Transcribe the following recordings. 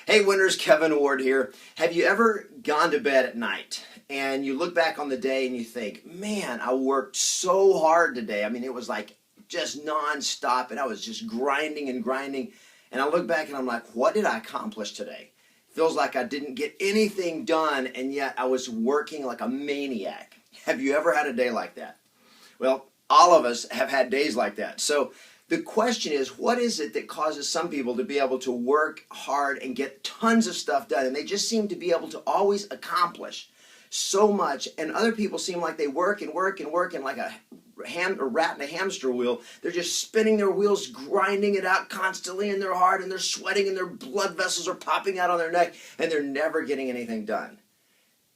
Hey winners, Kevin Ward here. Have you ever gone to bed at night and you look back on the day and you think, man, I worked so hard today. I mean, it was like just nonstop and I was just grinding and grinding. And I look back and I'm like, what did I accomplish today? Feels like I didn't get anything done and yet I was working like a maniac. Have you ever had a day like that? Well, all of us have had days like that. So the question is, what is it that causes some people to be able to work hard and get tons of stuff done? And they just seem to be able to always accomplish so much. And other people seem like they work and work and work and like a rat in a hamster wheel. They're just spinning their wheels, grinding it out constantly, and they're hard and they're sweating and their blood vessels are popping out on their neck and they're never getting anything done.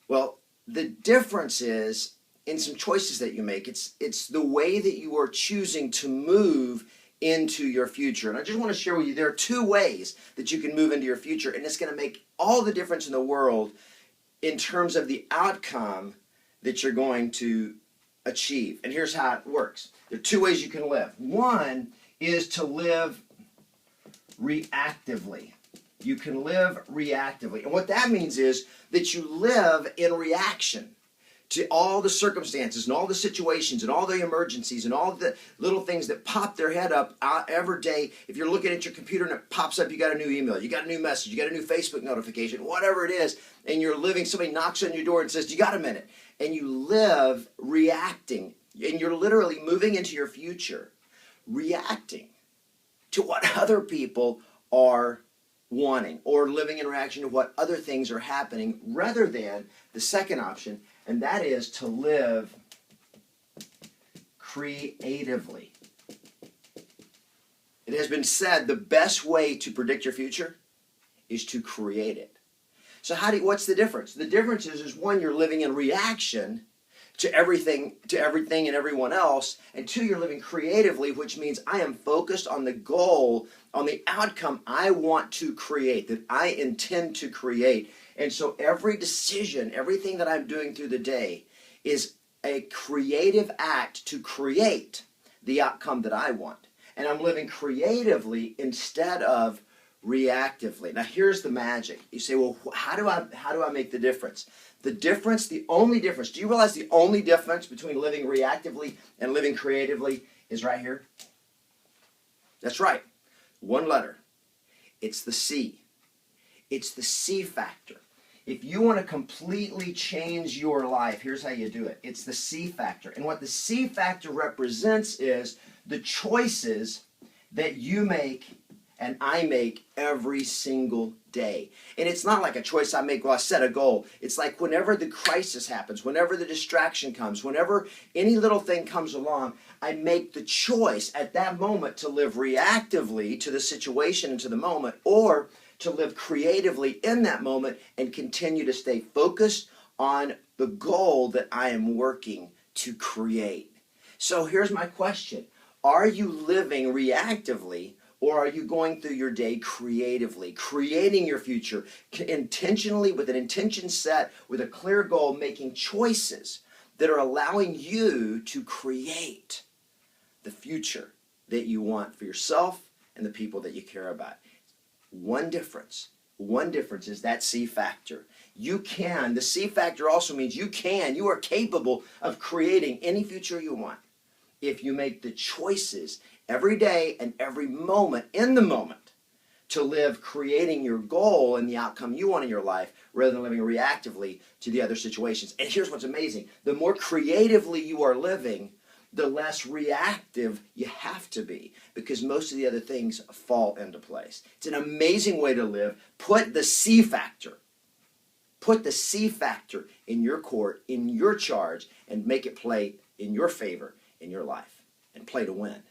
Well, the difference is in some choices that you make. It's the way that you are choosing to move into your future. And I just want to share with you, there are two ways that you can move into your future, and it's going to make all the difference in the world in terms of the outcome that you're going to achieve. And here's how it works. There are two ways you can live. One is to live reactively. You can live reactively. And what that means is that you live in reaction to all the circumstances and all the situations and all the emergencies and all the little things that pop their head up every day. If you're looking at your computer and it pops up, you got a new email, you got a new message, you got a new Facebook notification, whatever it is, and you're living, somebody knocks on your door and says, you got a minute, and you live reacting, and you're literally moving into your future, reacting to what other people are wanting or living in reaction to what other things are happening rather than the second option, and that is to live creatively. It has been said the best way to predict your future is to create it. So what's the difference? The difference is one, you're living in reaction to everything and everyone else, and two, you're living creatively, which means I am focused on the goal, on the outcome I want to create, that I intend to create. And so every decision, everything that I'm doing through the day is a creative act to create the outcome that I want. And I'm living creatively instead of reactively. Now here's the magic. You say, well, how do I make the difference? The only difference, do you realize the only difference between living reactively and living creatively is right here? That's right. One letter. It's the C. It's the C factor. If you want to completely change your life, here's how you do it. It's the C factor. And what the C factor represents is the choices that you make and I make every single day. And it's not like a choice I make, well, I set a goal. It's like whenever the crisis happens, whenever the distraction comes, whenever any little thing comes along, I make the choice at that moment to live reactively to the situation and to the moment, or to live creatively in that moment and continue to stay focused on the goal that I am working to create. So here's my question. Are you living reactively, or are you going through your day creatively, creating your future, intentionally, with an intention set, with a clear goal, making choices that are allowing you to create the future that you want for yourself and the people that you care about? One difference is that C factor. The C factor also means you are capable of creating any future you want if you make the choices every day and every moment, in the moment, to live creating your goal and the outcome you want in your life rather than living reactively to the other situations. And here's what's amazing. The more creatively you are living, the less reactive you have to be, because most of the other things fall into place. It's an amazing way to live. Put the C factor in your court, in your charge, and make it play in your favor in your life, and play to win.